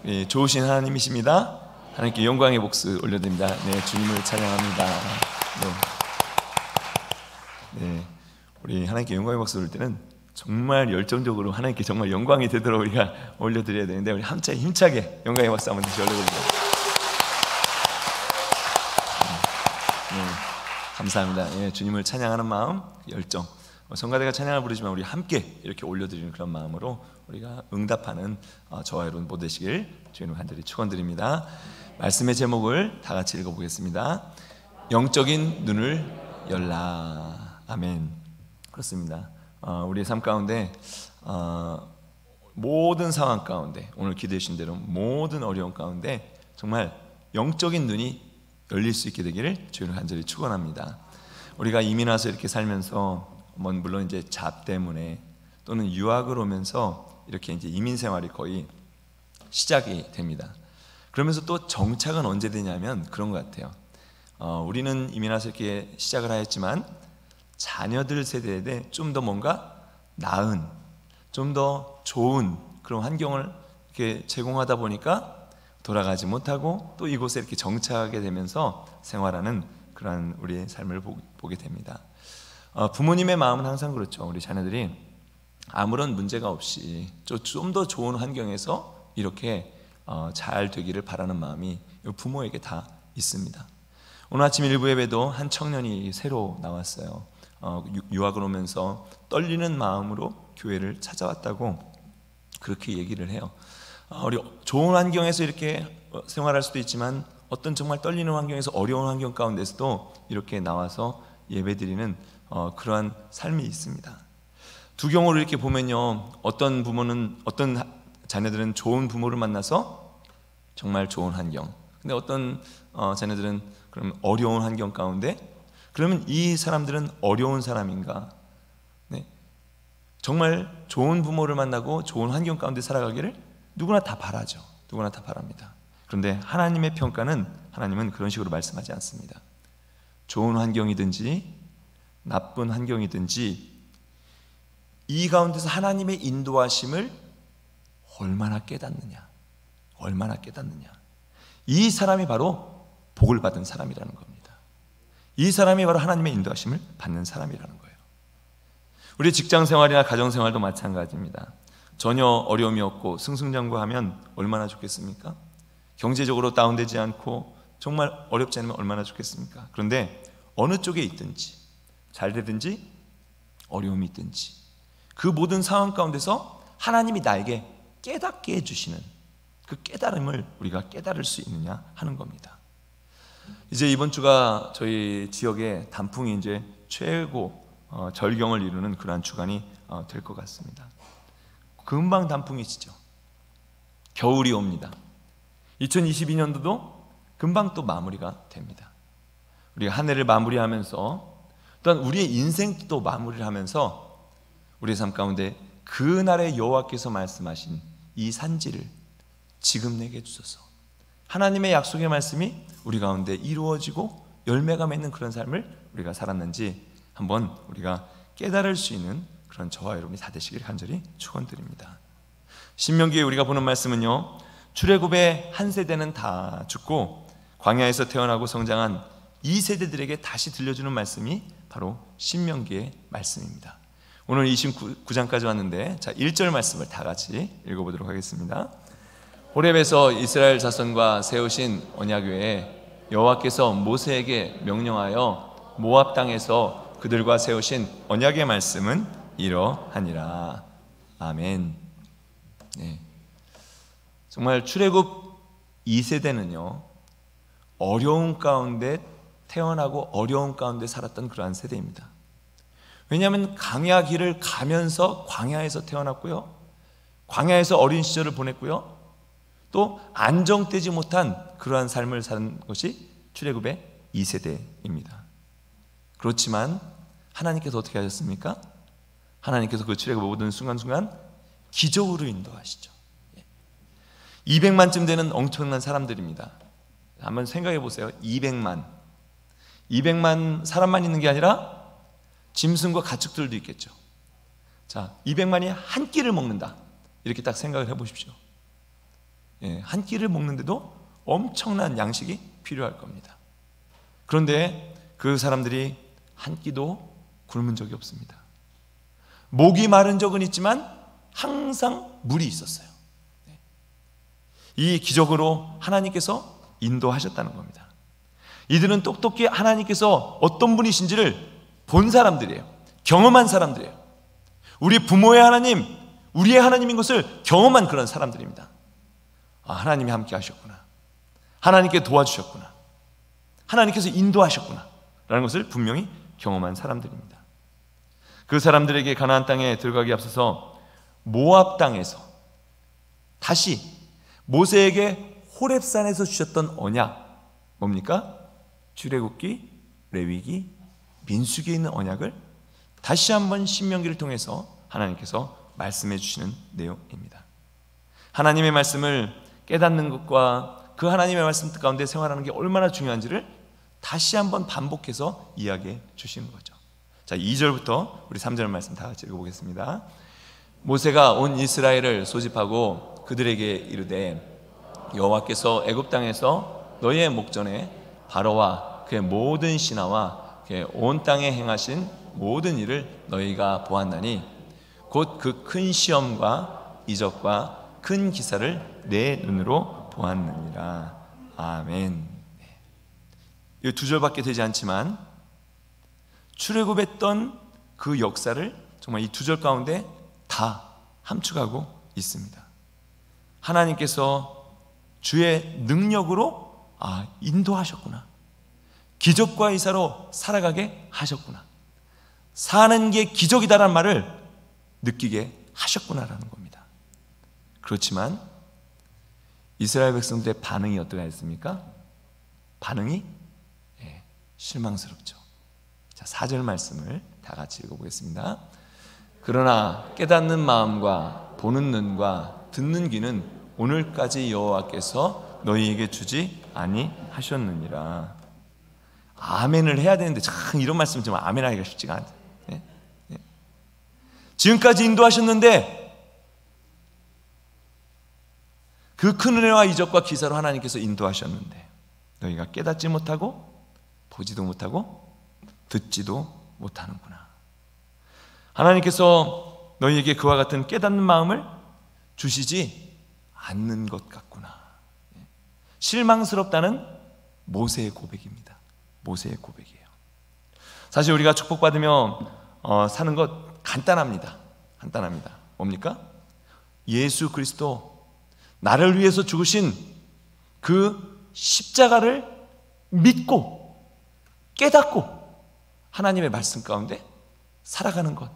예, 좋으신 하나님이십니다. 하나님께 영광의 목소 올려드립니다. 네, 주님을 찬양합니다. 네, 우리 하나님께 영광의 목소 올릴 때는 정말 열정적으로 하나님께 정말 영광이 되도록 우리가 올려드려야 되는데, 우리 힘차게 영광의 박수 한번 다시 올려드립니다. 네, 감사합니다. 예, 주님을 찬양하는 마음, 열정. 성가대가 찬양을 부르지만 우리 함께 이렇게 올려드리는 그런 마음으로 우리가 응답하는 저와 여러분 모두 되시길 주님을 간절히 축원드립니다. 말씀의 제목을 다 같이 읽어보겠습니다. 영적인 눈을 열라. 아멘. 그렇습니다. 우리의 삶 가운데 모든 상황 가운데, 오늘 기도해 주신 대로 모든 어려움 가운데 정말 영적인 눈이 열릴 수 있게 되기를 주님을 간절히 축원합니다. 우리가 이민 와서 이렇게 살면서 물론 이제 잡 때문에 또는 유학을 오면서 이렇게 이제 이민 생활이 거의 시작이 됩니다. 그러면서 또 정착은 언제 되냐면 그런 것 같아요. 우리는 이민 와서 이렇게 시작을 하였지만 자녀들 세대에 좀 더 뭔가 나은, 좀 더 좋은 그런 환경을 이렇게 제공하다 보니까 돌아가지 못하고 또 이곳에 이렇게 정착하게 되면서 생활하는 그러한 우리의 삶을 보게 됩니다. 부모님의 마음은 항상 그렇죠. 우리 자녀들이 아무런 문제가 없이 좀 더 좋은 환경에서 이렇게 잘 되기를 바라는 마음이 부모에게 다 있습니다. 오늘 아침 일부 예배도 한 청년이 새로 나왔어요. 유학을 오면서 떨리는 마음으로 교회를 찾아왔다고 그렇게 얘기를 해요. 우리 좋은 환경에서 이렇게 생활할 수도 있지만 어떤 정말 떨리는 환경에서 어려운 환경 가운데서도 이렇게 나와서 예배드리는 그러한 삶이 있습니다. 두 경우를 이렇게 보면요, 어떤 자녀들은 좋은 부모를 만나서 정말 좋은 환경, 근데 어떤 자녀들은 그럼 어려운 환경 가운데, 그러면 이 사람들은 어려운 사람인가? 네, 정말 좋은 부모를 만나고 좋은 환경 가운데 살아가기를 누구나 다 바라죠. 누구나 다 바랍니다. 그런데 하나님의 평가는, 하나님은 그런 식으로 말씀하지 않습니다. 좋은 환경이든지 나쁜 환경이든지 이 가운데서 하나님의 인도하심을 얼마나 깨닫느냐, 얼마나 깨닫느냐, 이 사람이 바로 복을 받은 사람이라는 겁니다. 이 사람이 바로 하나님의 인도하심을 받는 사람이라는 거예요. 우리 직장생활이나 가정생활도 마찬가지입니다. 전혀 어려움이 없고 승승장구하면 얼마나 좋겠습니까? 경제적으로 다운되지 않고 정말 어렵지 않으면 얼마나 좋겠습니까? 그런데 어느 쪽에 있든지, 잘 되든지 어려움이 있든지 그 모든 상황 가운데서 하나님이 나에게 깨닫게 해주시는 그 깨달음을 우리가 깨달을 수 있느냐 하는 겁니다. 이제 이번 주가 저희 지역의 단풍이 이제 최고 절경을 이루는 그러한 주간이 될 것 같습니다. 금방 단풍이 지죠. 겨울이 옵니다. 2022년도도 금방 또 마무리가 됩니다. 우리가 한 해를 마무리하면서 또한 우리의 인생도 마무리를 하면서 우리의 삶 가운데 그날의 여호와께서 말씀하신 이 산지를 지금 내게 주소서, 하나님의 약속의 말씀이 우리 가운데 이루어지고 열매가 맺는 그런 삶을 우리가 살았는지 한번 우리가 깨달을 수 있는 그런 저와 여러분이 다 되시길 간절히 축원드립니다. 신명기에 우리가 보는 말씀은요, 출애굽의 한 세대는 다 죽고 광야에서 태어나고 성장한 이 세대들에게 다시 들려주는 말씀이 바로 신명기의 말씀입니다. 오늘 29장까지 왔는데, 자, 1절 말씀을 다 같이 읽어보도록 하겠습니다. 호렙에서 이스라엘 자손과 세우신 언약궤에 여호와께서 모세에게 명령하여 모압 땅에서 그들과 세우신 언약의 말씀은 이러하니라. 아멘. 네. 정말 출애굽 2세대는요 어려운 가운데 태어나고 어려운 가운데 살았던 그러한 세대입니다. 왜냐하면 광야 길을 가면서 광야에서 태어났고요, 광야에서 어린 시절을 보냈고요, 또 안정되지 못한 그러한 삶을 사는 것이 출애굽의 2세대입니다. 그렇지만 하나님께서 어떻게 하셨습니까? 하나님께서 그 출애굽 모든 순간순간 기적으로 인도하시죠. 200만쯤 되는 엄청난 사람들입니다. 한번 생각해 보세요. 200만 사람만 있는 게 아니라 짐승과 가축들도 있겠죠. 자, 200만이 한 끼를 먹는다, 이렇게 딱 생각을 해 보십시오. 한 끼를 먹는데도 엄청난 양식이 필요할 겁니다. 그런데 그 사람들이 한 끼도 굶은 적이 없습니다. 목이 마른 적은 있지만 항상 물이 있었어요. 이 기적으로 하나님께서 인도하셨다는 겁니다. 이들은 똑똑히 하나님께서 어떤 분이신지를 본 사람들이에요. 경험한 사람들이에요. 우리 부모의 하나님, 우리의 하나님인 것을 경험한 그런 사람들입니다. 하나님이 함께 하셨구나, 하나님께 도와주셨구나, 하나님께서 인도하셨구나 라는 것을 분명히 경험한 사람들입니다. 그 사람들에게 가나안 땅에 들어가기 앞서서 모압 땅에서 다시 모세에게 호렙산에서 주셨던 언약, 뭡니까? 출애굽기, 레위기, 민수기에 있는 언약을 다시 한번 신명기를 통해서 하나님께서 말씀해 주시는 내용입니다. 하나님의 말씀을 깨닫는 것과 그 하나님의 말씀 가운데 생활하는 게 얼마나 중요한지를 다시 한번 반복해서 이야기해 주시는 거죠. 자, 2절부터 우리 3절 말씀 다 같이 읽어보겠습니다. 모세가 온 이스라엘을 소집하고 그들에게 이르되 여호와께서 애굽 땅에서 너희의 목전에 바로와 그의 모든 신하와 그의 온 땅에 행하신 모든 일을 너희가 보았나니 곧 그 큰 시험과 이적과 큰 기사를 내 눈으로 보았느니라. 아멘. 이 두 절밖에 되지 않지만 출애굽했던 그 역사를 정말 이 두 절 가운데 다 함축하고 있습니다. 하나님께서 주의 능력으로 인도하셨구나, 기적과 이사로 살아가게 하셨구나, 사는 게 기적이다라는 말을 느끼게 하셨구나라는 겁니다. 그렇지만 이스라엘 백성들의 반응이 어떠가 했습니까? 반응이 실망스럽죠. 자, 4절 말씀을 다 같이 읽어보겠습니다. 그러나 깨닫는 마음과 보는 눈과 듣는 귀는 오늘까지 여호와께서 너희에게 주지 아니하셨느니라. 아멘을 해야 되는데 참 이런 말씀 좀 아멘하기가 쉽지가 않아요. 지금까지 인도하셨는데 그 큰 은혜와 이적과 기사로 하나님께서 인도하셨는데 너희가 깨닫지 못하고 보지도 못하고 듣지도 못하는구나. 하나님께서 너희에게 그와 같은 깨닫는 마음을 주시지 않는 것 같구나. 실망스럽다는 모세의 고백입니다. 모세의 고백이에요. 사실 우리가 축복받으며 사는 것 간단합니다. 간단합니다. 뭡니까? 예수 그리스도 나를 위해서 죽으신 그 십자가를 믿고 깨닫고 하나님의 말씀 가운데 살아가는 것,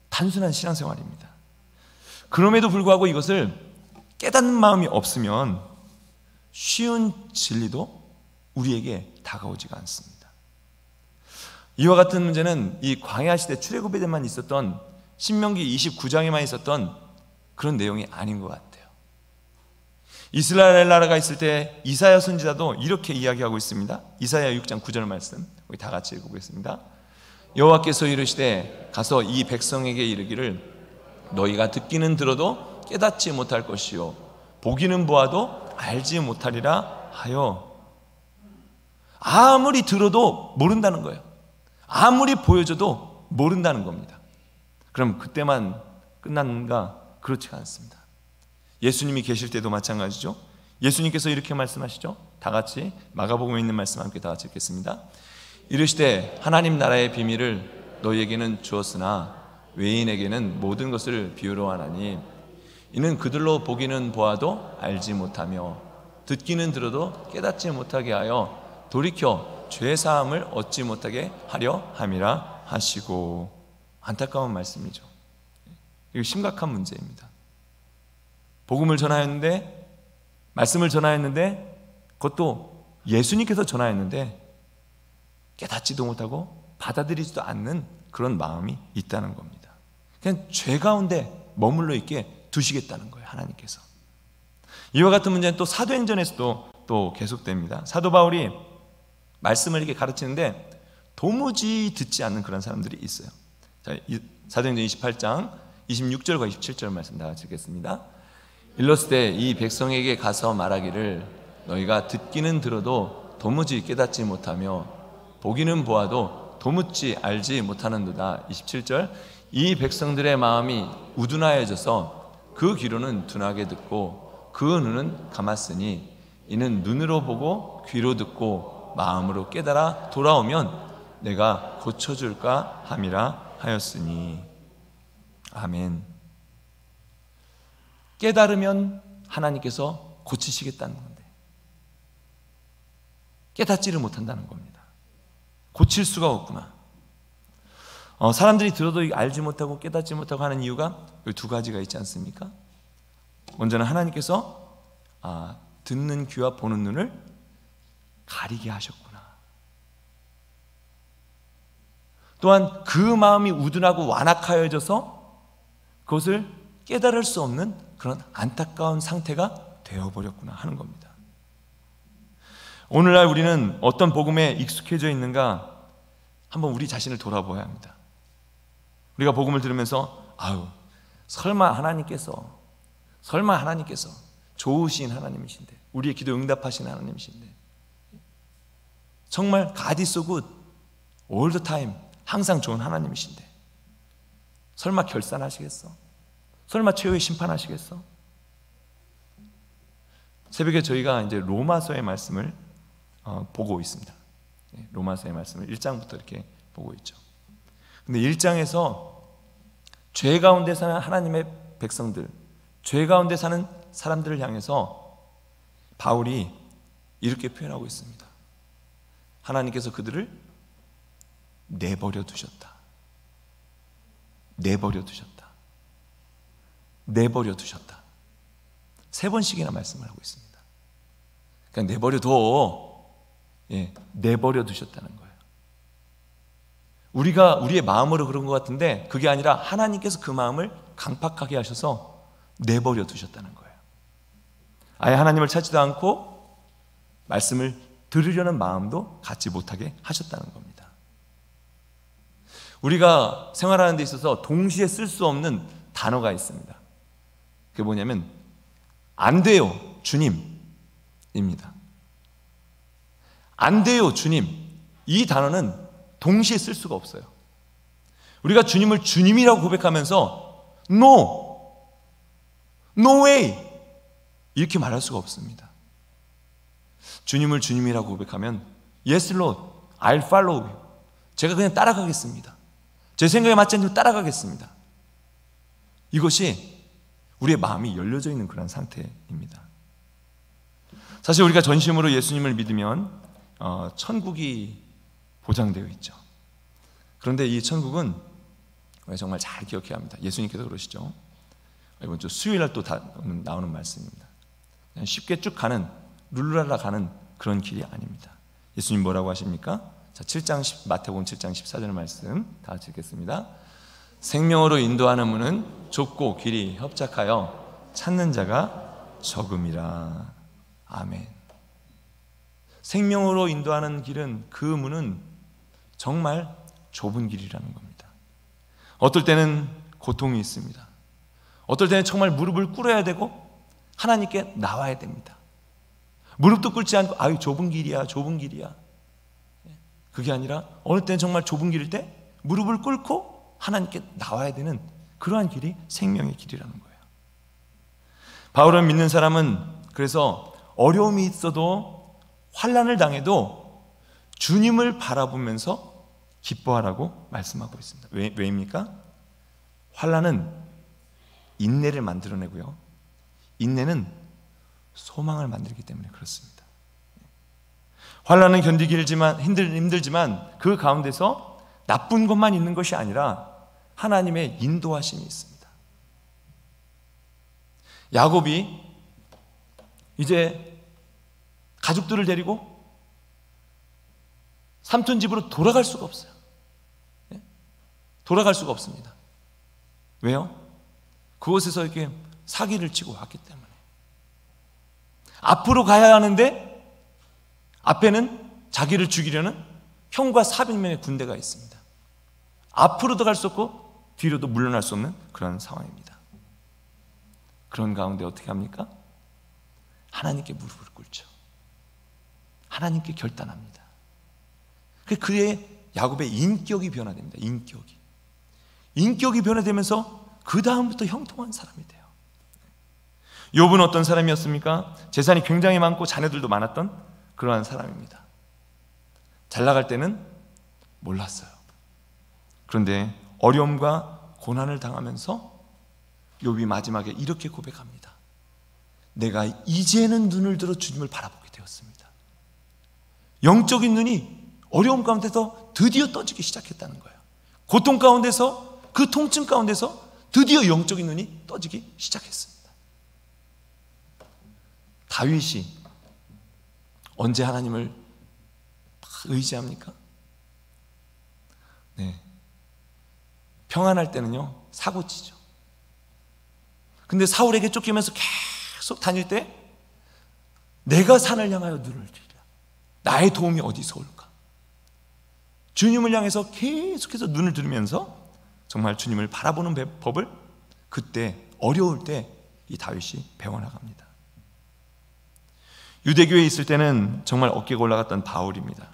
단순한 신앙생활입니다. 그럼에도 불구하고 이것을 깨닫는 마음이 없으면 쉬운 진리도 우리에게 다가오지가 않습니다. 이와 같은 문제는 이 광야 시대 출애굽에만 있었던 신명기 29장에만 있었던 그런 내용이 아닌 것 같아요. 이스라엘 나라가 있을 때 이사야 선지자도 이렇게 이야기하고 있습니다. 이사야 6장 9절 말씀 우리 다 같이 읽어보겠습니다. 여호와께서 이르시되 가서 이 백성에게 이르기를 너희가 듣기는 들어도 깨닫지 못할 것이요 보기는 보아도 알지 못하리라 하여. 아무리 들어도 모른다는 거예요. 아무리 보여줘도 모른다는 겁니다. 그럼 그때만 끝났는가? 그렇지가 않습니다. 예수님이 계실 때도 마찬가지죠. 예수님께서 이렇게 말씀하시죠. 다 같이 마가복음에 있는 말씀 함께 다 같이 읽겠습니다. 이르시되 하나님 나라의 비밀을 너희에게는 주었으나 외인에게는 모든 것을 비유로 하나니 이는 그들로 보기는 보아도 알지 못하며 듣기는 들어도 깨닫지 못하게 하여 돌이켜 죄사함을 얻지 못하게 하려 함이라 하시고. 안타까운 말씀이죠. 이거 심각한 문제입니다. 복음을 전하였는데, 말씀을 전하였는데, 그것도 예수님께서 전하였는데 깨닫지도 못하고 받아들이지도 않는 그런 마음이 있다는 겁니다. 그냥 죄 가운데 머물러 있게 두시겠다는 거예요, 하나님께서. 이와 같은 문제는 또 사도행전에서도 또 계속됩니다. 사도 바울이 말씀을 이렇게 가르치는데 도무지 듣지 않는 그런 사람들이 있어요. 자, 사도행전 28장 26절과 27절 말씀 다 같이 읽겠습니다. 일렀을 이 백성에게 가서 말하기를 너희가 듣기는 들어도 도무지 깨닫지 못하며 보기는 보아도 도무지 알지 못하는도다. 27절 이 백성들의 마음이 우둔하여져서 그 귀로는 둔하게 듣고 그 눈은 감았으니 이는 눈으로 보고 귀로 듣고 마음으로 깨달아 돌아오면 내가 고쳐줄까 함이라 하였으니. 아멘. 깨달으면 하나님께서 고치시겠다는 건데 깨닫지를 못한다는 겁니다. 고칠 수가 없구나. 사람들이 들어도 알지 못하고 깨닫지 못하고 하는 이유가 두 가지가 있지 않습니까? 먼저는 하나님께서 듣는 귀와 보는 눈을 가리게 하셨구나. 또한 그 마음이 우둔하고 완악하여져서 그것을 깨달을 수 없는 그런 안타까운 상태가 되어버렸구나 하는 겁니다. 오늘날 우리는 어떤 복음에 익숙해져 있는가 한번 우리 자신을 돌아보아야 합니다. 우리가 복음을 들으면서 설마 하나님께서 좋으신 하나님이신데, 우리의 기도 응답하시는 하나님이신데, 정말 God is so good all the time, 항상 좋은 하나님이신데 설마 결산하시겠어? 설마 최후의 심판하시겠어? 새벽에 저희가 이제 로마서의 말씀을 보고 있습니다. 로마서의 말씀을 1장부터 이렇게 보고 있죠. 근데 1장에서 죄 가운데 사는 하나님의 백성들, 죄 가운데 사는 사람들을 향해서 바울이 이렇게 표현하고 있습니다. 하나님께서 그들을 내버려 두셨다. 내버려 두셨다. 내버려 두셨다. 3번씩이나 말씀을 하고 있습니다. 그냥 내버려 둬. 내버려 두셨다는 거예요. 우리가 우리의 마음으로 그런 것 같은데 그게 아니라 하나님께서 그 마음을 강팍하게 하셔서 내버려 두셨다는 거예요. 아예 하나님을 찾지도 않고 말씀을 들으려는 마음도 갖지 못하게 하셨다는 겁니다. 우리가 생활하는 데 있어서 동시에 쓸 수 없는 단어가 있습니다. 그게 뭐냐면 안 돼요 주님입니다. 안 돼요 주님, 이 단어는 동시에 쓸 수가 없어요. 우리가 주님을 주님이라고 고백하면서 No way 이렇게 말할 수가 없습니다. 주님을 주님이라고 고백하면 Yes Lord, I'll follow you. 제가 그냥 따라가겠습니다. 제 생각에 맞지 않으면 따라가겠습니다. 이것이 우리의 마음이 열려져 있는 그런 상태입니다. 사실 우리가 전심으로 예수님을 믿으면 천국이 보장되어 있죠. 그런데 이 천국은 정말 잘 기억해야 합니다. 예수님께서 그러시죠. 이번 주 수요일날 또 나오는 말씀입니다. 그냥 쉽게 쭉 가는, 룰루랄라 가는 그런 길이 아닙니다. 예수님 뭐라고 하십니까? 자, 마태복음 7장 14절 말씀 다 같이 읽겠습니다. 생명으로 인도하는 문은 좁고 길이 협착하여 찾는 자가 적음이라. 아멘. 생명으로 인도하는 길은, 그 문은 정말 좁은 길이라는 겁니다. 어떨 때는 고통이 있습니다. 어떨 때는 정말 무릎을 꿇어야 되고 하나님께 나와야 됩니다. 무릎도 꿇지 않고 좁은 길이야 좁은 길이야, 그게 아니라 어느 때는 정말 좁은 길일 때 무릎을 꿇고 하나님께 나와야 되는 그러한 길이 생명의 길이라는 거예요. 바울은 믿는 사람은 그래서 어려움이 있어도 환난을 당해도 주님을 바라보면서 기뻐하라고 말씀하고 있습니다. 왜입니까? 환난은 인내를 만들어내고요, 인내는 소망을 만들기 때문에 그렇습니다. 환난은 견디기 힘들지만 그 가운데서 나쁜 것만 있는 것이 아니라 하나님의 인도하심이 있습니다. 야곱이 이제 가족들을 데리고 삼촌 집으로 돌아갈 수가 없어요. 돌아갈 수가 없습니다. 왜요? 그곳에서 이렇게 사기를 치고 왔기 때문에. 앞으로 가야 하는데 앞에는 자기를 죽이려는 형과 400명의 군대가 있습니다. 앞으로도 갈 수 없고 뒤로도 물러날 수 없는 그런 상황입니다. 그런 가운데 어떻게 합니까? 하나님께 무릎을 꿇죠. 하나님께 결단합니다. 그의 야곱의 인격이 변화됩니다. 인격이 변화되면서 그 다음부터 형통한 사람이 돼요. 욥은 어떤 사람이었습니까? 재산이 굉장히 많고 자녀들도 많았던 그러한 사람입니다. 잘 나갈 때는 몰랐어요. 그런데 어려움과 고난을 당하면서 욥이 마지막에 이렇게 고백합니다. 내가 이제는 눈을 들어 주님을 바라보게 되었습니다. 영적인 눈이 어려움 가운데서 드디어 떠지기 시작했다는 거예요. 고통 가운데서, 그 통증 가운데서 드디어 영적인 눈이 떠지기 시작했습니다. 다윗이 언제 하나님을 의지합니까? 네. 평안할 때는요, 사고치죠. 근데 사울에게 쫓기면서 계속 다닐 때 내가 산을 향하여 눈을 들이라. 나의 도움이 어디서 올까? 주님을 향해서 계속해서 눈을 들으면서 정말 주님을 바라보는 법을 그때 어려울 때 이 다윗이 배워나갑니다. 유대교에 있을 때는 정말 어깨가 올라갔던 바울입니다.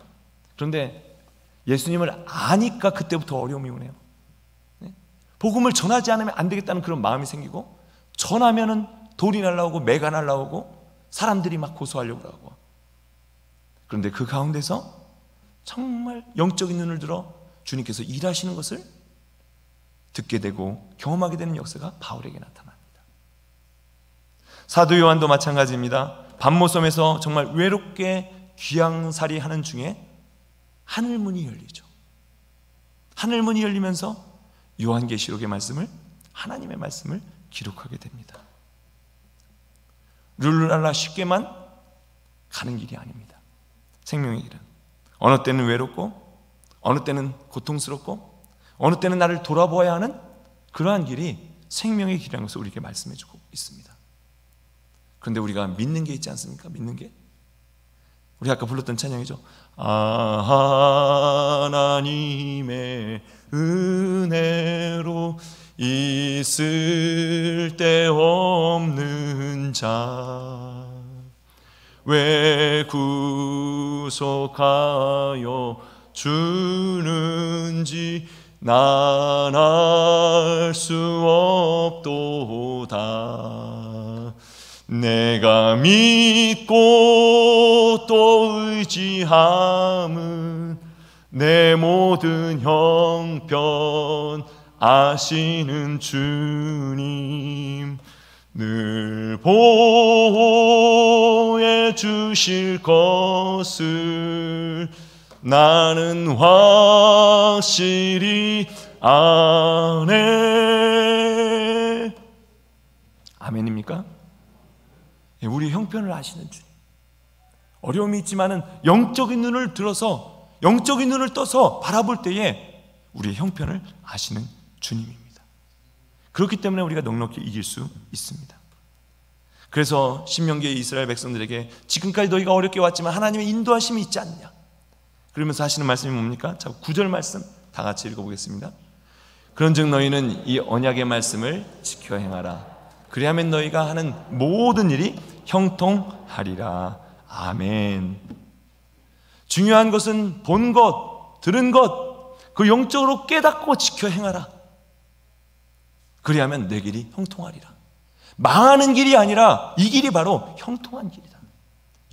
그런데 예수님을 아니까 그때부터 어려움이 오네요. 복음을 전하지 않으면 안 되겠다는 그런 마음이 생기고, 전하면은 돌이 날라오고 매가 날라오고 사람들이 막 고소하려고 하고, 그런데 그 가운데서 정말 영적인 눈을 들어 주님께서 일하시는 것을 듣게 되고 경험하게 되는 역사가 바울에게 나타납니다. 사도 요한도 마찬가지입니다. 밤모섬에서 정말 외롭게 귀양살이 하는 중에 하늘문이 열리죠. 하늘문이 열리면서 요한계시록의 말씀을, 하나님의 말씀을 기록하게 됩니다. 룰루랄라 쉽게만 가는 길이 아닙니다. 생명의 길은 어느 때는 외롭고, 어느 때는 고통스럽고, 어느 때는 나를 돌아보아야 하는 그러한 길이 생명의 길이라는 것을 우리에게 말씀해주고 있습니다. 그런데 우리가 믿는 게 있지 않습니까? 믿는 게, 우리 아까 불렀던 찬양이죠. 하나님의 은혜로 있을 데 없는 자, 왜 구속하여 주는지 난 알 수 없도다. 내가 믿고 또 의지함은 내 모든 형편 아시는 주님, 늘 보호해 주실 것을 나는 확실히 아네. 아멘입니까? 우리 형편을 아시는 주님, 어려움이 있지만은 영적인 눈을 들어서, 영적인 눈을 떠서 바라볼 때에 우리의 형편을 아시는 주님입니다. 그렇기 때문에 우리가 넉넉히 이길 수 있습니다. 그래서 신명기의 이스라엘 백성들에게 지금까지 너희가 어렵게 왔지만 하나님의 인도하심이 있지 않냐, 그러면서 하시는 말씀이 뭡니까? 자, 9절 말씀 다 같이 읽어보겠습니다. 그런즉 너희는 이 언약의 말씀을 지켜 행하라. 그리하면 너희가 하는 모든 일이 형통하리라. 아멘. 중요한 것은 본 것, 들은 것, 그 영적으로 깨닫고 지켜 행하라. 그리하면 내 길이 형통하리라. 망하는 길이 아니라 이 길이 바로 형통한 길이다.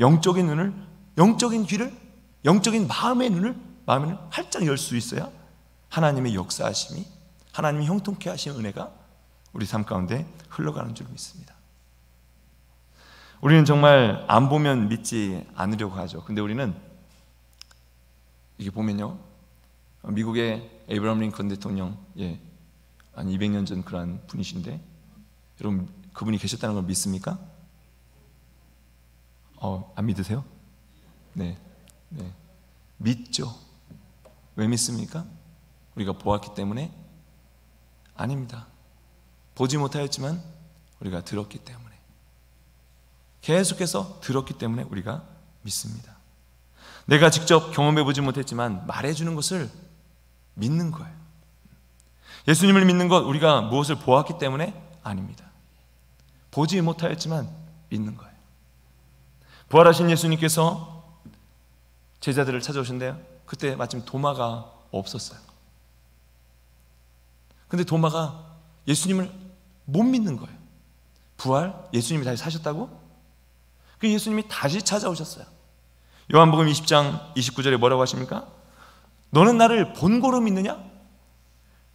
영적인 눈을, 영적인 귀를, 영적인 마음의 눈을 활짝 열 수 있어야 하나님의 역사하심이, 하나님이 형통케 하신 은혜가 우리 삶 가운데 흘러가는 줄 믿습니다. 우리는 정말 안 보면 믿지 않으려고 하죠. 근데 우리는 이게 보면요, 미국의 에이브러함 링컨 대통령, 한 200년 전 그런 분이신데, 여러분 그분이 계셨다는 걸 믿습니까? 안 믿으세요? 네. 믿죠. 왜 믿습니까? 우리가 보았기 때문에? 아닙니다. 보지 못하였지만 우리가 들었기 때문에, 계속해서 들었기 때문에 우리가 믿습니다. 내가 직접 경험해보지 못했지만 말해주는 것을 믿는 거예요. 예수님을 믿는 것, 우리가 무엇을 보았기 때문에? 아닙니다. 보지 못하였지만 믿는 거예요. 부활하신 예수님께서 제자들을 찾아오신대요. 그때 마침 도마가 없었어요. 근데 도마가 예수님을 못 믿는 거예요. 부활? 예수님이 다시 사셨다고? 그 예수님이 다시 찾아오셨어요. 요한복음 20장 29절에 뭐라고 하십니까? 너는 나를 본고로 믿느냐?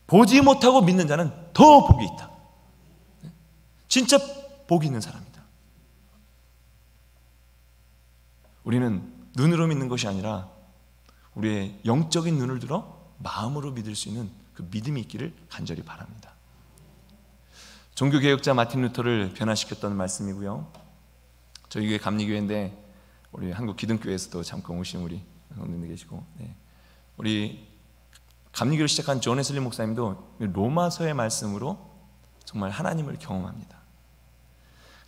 보지 못하고 믿는 자는 더 복이 있다. 진짜 복이 있는 사람이다. 우리는 눈으로 믿는 것이 아니라 우리의 영적인 눈을 들어 마음으로 믿을 수 있는 그 믿음이 있기를 간절히 바랍니다. 종교개혁자 마틴 루터를 변화시켰던 말씀이고요. 저희 교회 감리교회인데 우리 한국 기둥교회에서도 잠깐 오신 우리 성도님들 계시고, 우리 감리교를 시작한 존 웨슬리 목사님도 로마서의 말씀으로 정말 하나님을 경험합니다.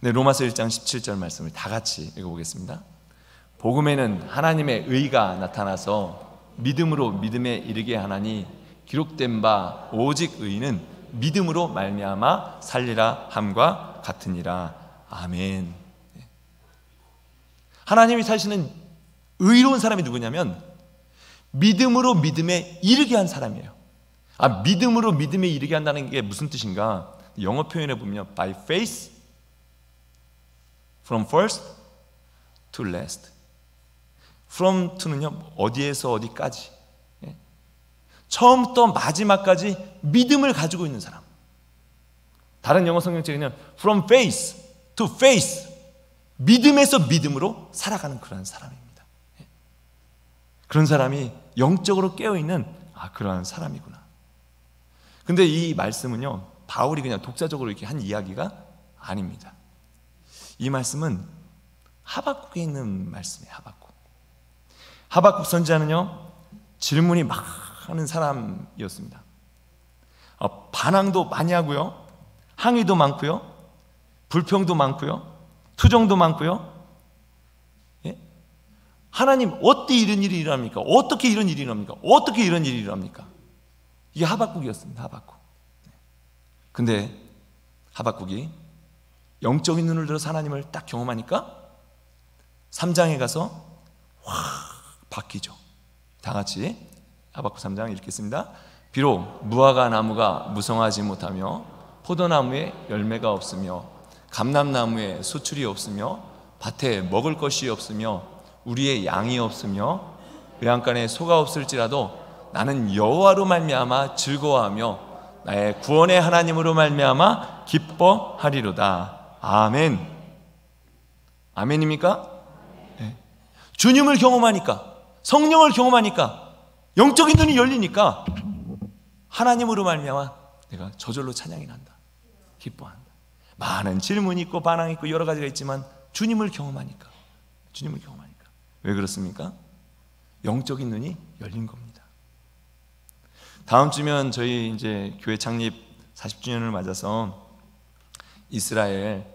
네, 로마서 1장 17절 말씀을 다 같이 읽어보겠습니다. 복음에는 하나님의 의가 나타나서 믿음으로 믿음에 이르게 하나니 기록된 바 오직 의는 믿음으로 말미암아 살리라 함과 같으니라. 아멘. 하나님이 사시는 의로운 사람이 누구냐면 믿음으로 믿음에 이르게 한 사람이에요. 믿음으로 믿음에 이르게 한다는 게 무슨 뜻인가? 영어 표현에 보면 by faith from first to last. from to는요, 어디에서 어디까지, 처음부터 마지막까지 믿음을 가지고 있는 사람. 다른 영어 성경책에는 from faith to faith, 믿음에서 믿음으로 살아가는 그런 사람입니다. 그런 사람이 영적으로 깨어있는 그러한 사람이구나. 근데 이 말씀은요, 바울이 그냥 독자적으로 이렇게 한 이야기가 아닙니다. 이 말씀은 하박국에 있는 말씀이에요. 하박국 선지자는요, 질문이 많은 사람이었습니다. 반항도 많이 하고요, 항의도 많고요, 불평도 많고요, 투정도 많고요. 하나님, 어떻게 이런 일이 일어납니까? 어떻게 이런 일이 일어납니까? 어떻게 이런 일이 일어납니까? 이게 하박국이었습니다. 하박국. 근데 하박국이 영적인 눈을 들어서 하나님을 딱 경험하니까 3장에 가서 확 바뀌죠. 다 같이 하박국 3장 읽겠습니다. 비록 무화과 나무가 무성하지 못하며 포도나무에 열매가 없으며 감람나무에 수출이 없으며 밭에 먹을 것이 없으며 우리의 양이 없으며 외양간에 소가 없을지라도 나는 여호와로 말미암아 즐거워하며 나의 구원의 하나님으로 말미암아 기뻐하리로다. 아멘. 아멘입니까? 네. 주님을 경험하니까, 성령을 경험하니까, 영적인 눈이 열리니까 하나님으로 말미암아 내가 저절로 찬양이 난다, 기뻐한다. 많은 질문이 있고 반항이 있고 여러 가지가 있지만 주님을 경험하니까. 왜 그렇습니까? 영적인 눈이 열린 겁니다. 다음 주면 저희 이제 교회 창립 40주년을 맞아서 이스라엘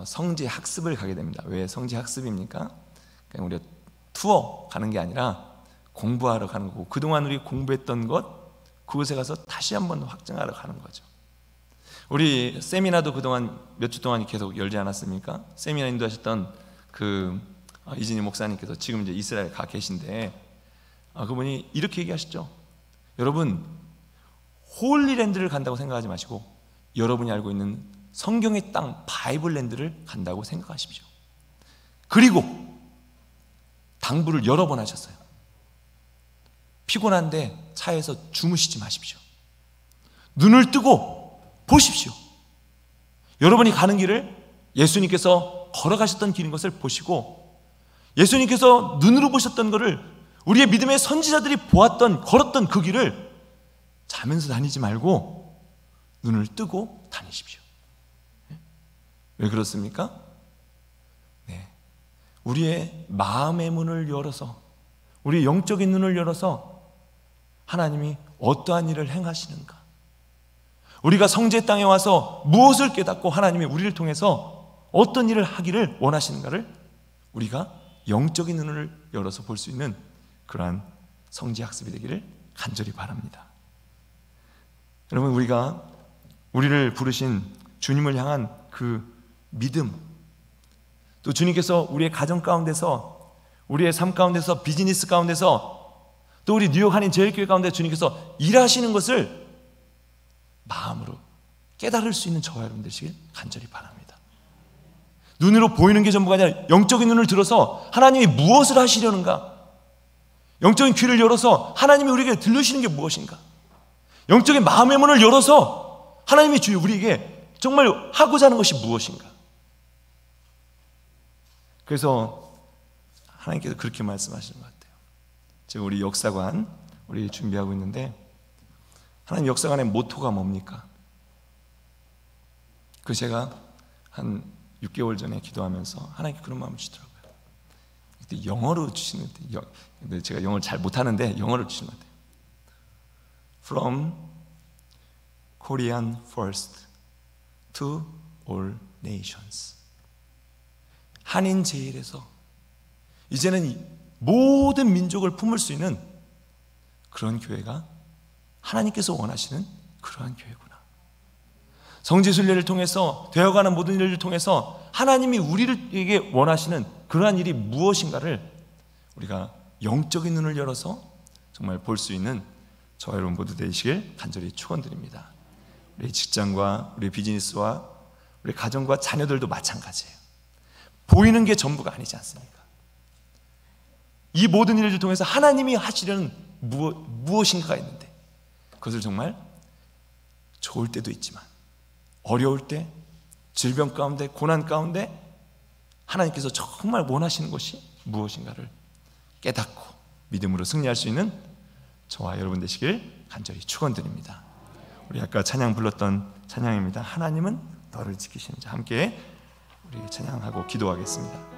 성지 학습을 가게 됩니다. 왜 성지 학습입니까? 그냥 우리가 투어 가는 게 아니라 공부하러 가는 거고, 그동안 우리 공부했던 것, 그곳에 가서 다시 한번 확증하러 가는 거죠. 우리 세미나도 그동안 몇 주 동안 계속 열지 않았습니까? 세미나 인도하셨던 이진희 목사님께서 지금 이제 이스라엘 가 계신데, 그분이 이렇게 얘기하셨죠. 여러분, 홀리랜드를 간다고 생각하지 마시고 여러분이 알고 있는 성경의 땅 바이블랜드를 간다고 생각하십시오. 그리고 당부를 여러 번 하셨어요. 피곤한데 차에서 주무시지 마십시오. 눈을 뜨고 보십시오. 여러분이 가는 길을 예수님께서 걸어가셨던 길인 것을 보시고, 예수님께서 눈으로 보셨던 것을 우리의 믿음의 선지자들이 보았던, 걸었던 그 길을 자면서 다니지 말고 눈을 뜨고 다니십시오. 왜 그렇습니까? 우리의 마음의 문을 열어서, 우리의 영적인 눈을 열어서 하나님이 어떠한 일을 행하시는가, 우리가 성지의 땅에 와서 무엇을 깨닫고 하나님이 우리를 통해서 어떤 일을 하기를 원하시는가를 우리가 영적인 눈을 열어서 볼 수 있는 그러한 성지 학습이 되기를 간절히 바랍니다. 여러분, 우리가 우리를 부르신 주님을 향한 그 믿음, 또 주님께서 우리의 가정 가운데서, 우리의 삶 가운데서, 비즈니스 가운데서, 또 우리 뉴욕 한인 제일교회 가운데 주님께서 일하시는 것을 마음으로 깨달을 수 있는 저와 여러분 되시길 간절히 바랍니다. 눈으로 보이는 게 전부가 아니라 영적인 눈을 들어서 하나님이 무엇을 하시려는가, 영적인 귀를 열어서 하나님이 우리에게 들려주시는 게 무엇인가, 영적인 마음의 문을 열어서 하나님이 우리에게 정말 하고자 하는 것이 무엇인가. 그래서 하나님께서 그렇게 말씀하시는 것 같아요. 지금 우리 역사관 우리 준비하고 있는데, 하나님 역사관의 모토가 뭡니까? 그 제가 한 6개월 전에 기도하면서 하나님께 그런 마음을 주시더라고요. 그때 영어로 주시는데, 근데 제가 영어를 잘 못하는데 영어로 주시는 것 같아요. From Korean first to all nations. 한인 제일에서 이제는 모든 민족을 품을 수 있는 그런 교회가 하나님께서 원하시는 그러한 교회구나. 성지순례를 통해서 되어가는 모든 일을 통해서 하나님이 우리에게 원하시는 그러한 일이 무엇인가를 우리가 영적인 눈을 열어서 정말 볼 수 있는 저와 여러분 모두 되시길 간절히 축원드립니다. 우리 직장과 우리 비즈니스와 우리 가정과 자녀들도 마찬가지예요. 보이는 게 전부가 아니지 않습니까? 이 모든 일을 통해서 하나님이 하시려는 무엇인가가 있는데, 그것을 정말 좋을 때도 있지만 어려울 때, 질병 가운데, 고난 가운데 하나님께서 정말 원하시는 것이 무엇인가를 깨닫고 믿음으로 승리할 수 있는 저와 여러분 되시길 간절히 축원드립니다. 우리 아까 찬양 불렀던 찬양입니다. 하나님은 너를 지키시는 자. 함께 우리 찬양하고 기도하겠습니다.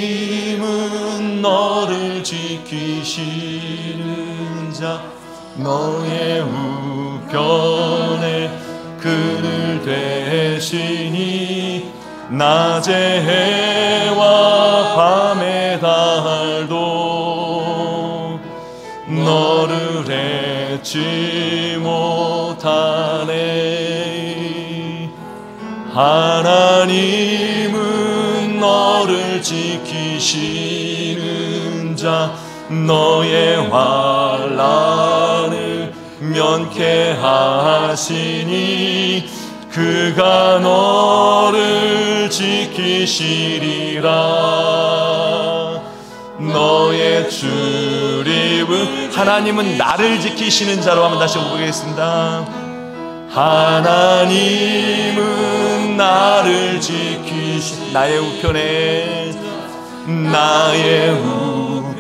하나님은 너를 지키시는 자, 너의 우편에 그늘 되시니 낮의 해와 밤의 달도 너를 해치 못하네. 하나님은 너를 지키시는 자, 너의 환난을 면케하시니 그가 너를 지키시리라. 너의 출입은, 하나님은 나를 지키시는 자로 한번 다시 보겠습니다. 하나님은 나를 지키시, 나의 우편에, 나의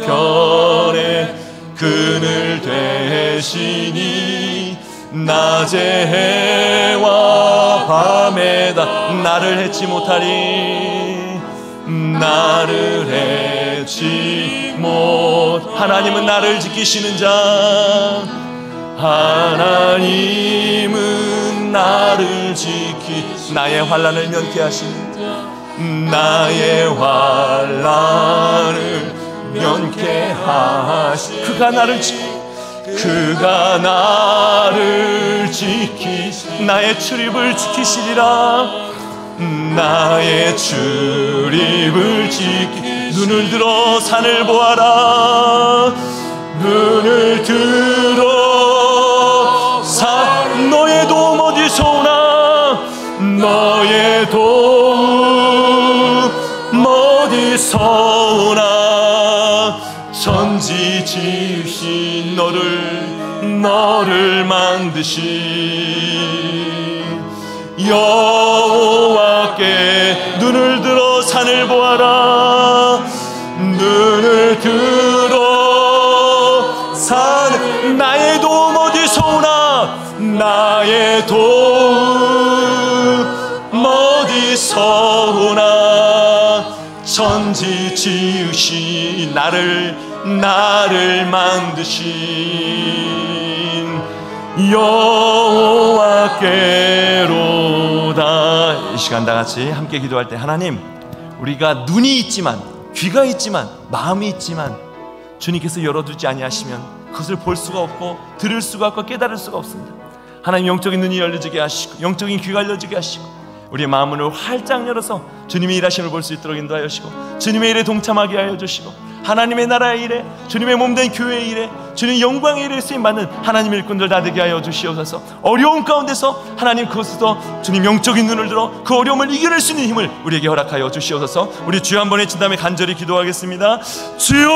우편에 그늘 되시니 낮의 해와 밤에 다 나를 해치 못하리. 나를 해치 못, 하나님은 나를 지키시는 자, 하나님은 나를 지키, 나의 환난을 면케하시는 자, 나의 환난을 면케하시, 그가 나를 지키, 그가 나를 지키, 나의 출입을 지키시리라. 나의 출입을 지키, 눈을 들어 산을 보아라. 눈을 들어 산, 너의 도움 어디서 오나, 너의 도움 어디서 오나. 천지 지으신 너를 만드신 여호와께 눈을 들어 산을 보아라. 눈을 들어 산, 나의 도움 어디서 오나, 나의 도움 어디서 오나. 천지 지으신 나를 만드신 여호와께로다. 이 시간 다 같이 함께 기도할 때, 하나님, 우리가 눈이 있지만 귀가 있지만, 마음이 있지만 주님께서 열어두지 아니하시면 그것을 볼 수가 없고 들을 수가 없고 깨달을 수가 없습니다. 하나님, 영적인 눈이 열려지게 하시고 영적인 귀가 열려지게 하시고 우리의 마음을 활짝 열어서 주님의 일하심을 볼 수 있도록 인도하여 주시고, 주님의 일에 동참하게 하여 주시고, 하나님의 나라의 일에, 주님의 몸된 교회의 일에, 주님 영광의 일에 쓰임받는 하나님의 일꾼들 다 되게 하여 주시옵소서. 어려운 가운데서 하나님, 그것에서 주님 영적인 눈을 들어 그 어려움을 이겨낼 수 있는 힘을 우리에게 허락하여 주시옵소서. 우리 주여 한번 외친 다음에 간절히 기도하겠습니다. 주여!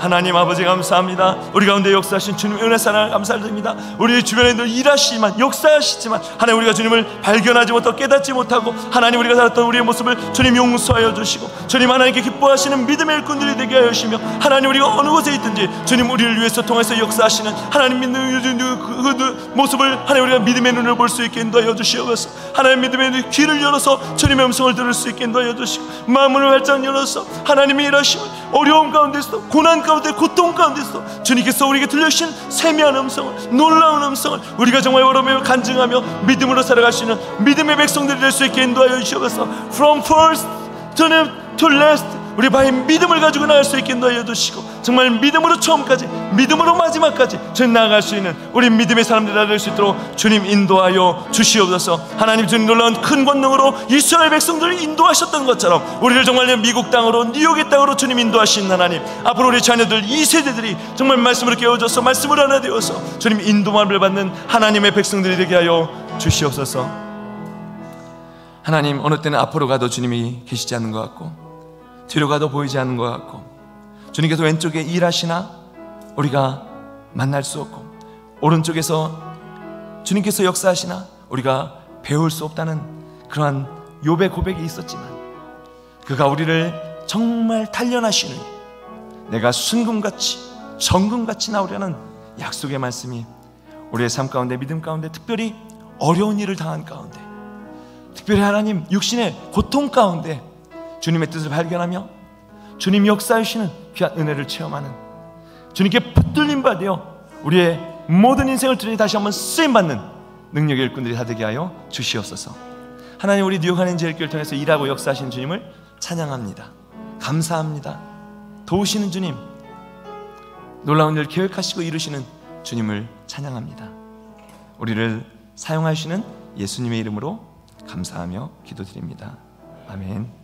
하나님 아버지 감사합니다. 우리 가운데 역사하신 주님의 은혜 사랑 감사드립니다. 우리 주변에 늘 일하시지만, 역사하시지만 하나님, 우리가 주님을 발견하지 못하고 깨닫지 못하고 하나님, 우리가 살았던 우리의 모습을 주님 용서하여 주시고, 주님 하나님께 기뻐하시는 믿음의 일꾼들이 되게 하여 주시며, 하나님, 우리가 어느 곳에 있든지 주님 우리를 위해서 통해서 역사하시는 하나님 믿는 그 모습을 하나님, 우리가 믿음의 눈을 볼 수 있게 인도하여 주시옵소서. 하나님, 믿음의 귀를 열어서 주님의 음성을 들을 수 있게 인도하여 주시고, 마음을 활짝 열어서 하나님의 일하심을 어려움 가운데서, 고난 가운데, 고통 가운데서 주님께서 우리에게 들려주신 세미한 음성을, 놀라운 음성을 우리가 정말 여러분을 간증하며 믿음으로 살아갈 수 있는 믿음의 백성들이 될 수 있게 인도하여 주시옵소서. From first to last, 우리 바의 믿음을 가지고 나갈 수 있게 인도하여 주시고, 정말 믿음으로 처음까지, 믿음으로 마지막까지 주님 나아갈 수 있는 우리 믿음의 사람들이 될 수 있도록 주님 인도하여 주시옵소서. 하나님, 주님 놀라운 큰 권능으로 이스라엘 백성들을 인도하셨던 것처럼 우리를 정말 미국 땅으로, 뉴욕의 땅으로 주님 인도하신 하나님, 앞으로 우리 자녀들, 이 세대들이 정말 말씀으로 깨워져서 말씀을 하나 되어서 주님 인도함을 받는 하나님의 백성들이 되게 하여 주시옵소서. 하나님, 어느 때는 앞으로 가도 주님이 계시지 않는 것 같고 뒤로 가도 보이지 않는 것 같고, 주님께서 왼쪽에 일하시나 우리가 만날 수 없고, 오른쪽에서 주님께서 역사하시나 우리가 배울 수 없다는 그러한 욥의 고백이 있었지만, 그가 우리를 정말 단련하시는, 내가 순금같이 정금같이 나오려는 약속의 말씀이 우리의 삶 가운데, 믿음 가운데, 특별히 어려운 일을 당한 가운데, 특별히 하나님 육신의 고통 가운데 주님의 뜻을 발견하며 주님 역사하시는 귀한 은혜를 체험하는, 주님께 붙들림 받으며 우리의 모든 인생을 주님 다시 한번 쓰임받는 능력의 일꾼들이 다 되게 하여 주시옵소서. 하나님, 우리 뉴욕 한인제일교회를 통해서 일하고 역사하시는 주님을 찬양합니다. 감사합니다. 도우시는 주님, 놀라운 일을 계획하시고 이루시는 주님을 찬양합니다. 우리를 사용하시는 예수님의 이름으로 감사하며 기도드립니다. 아멘.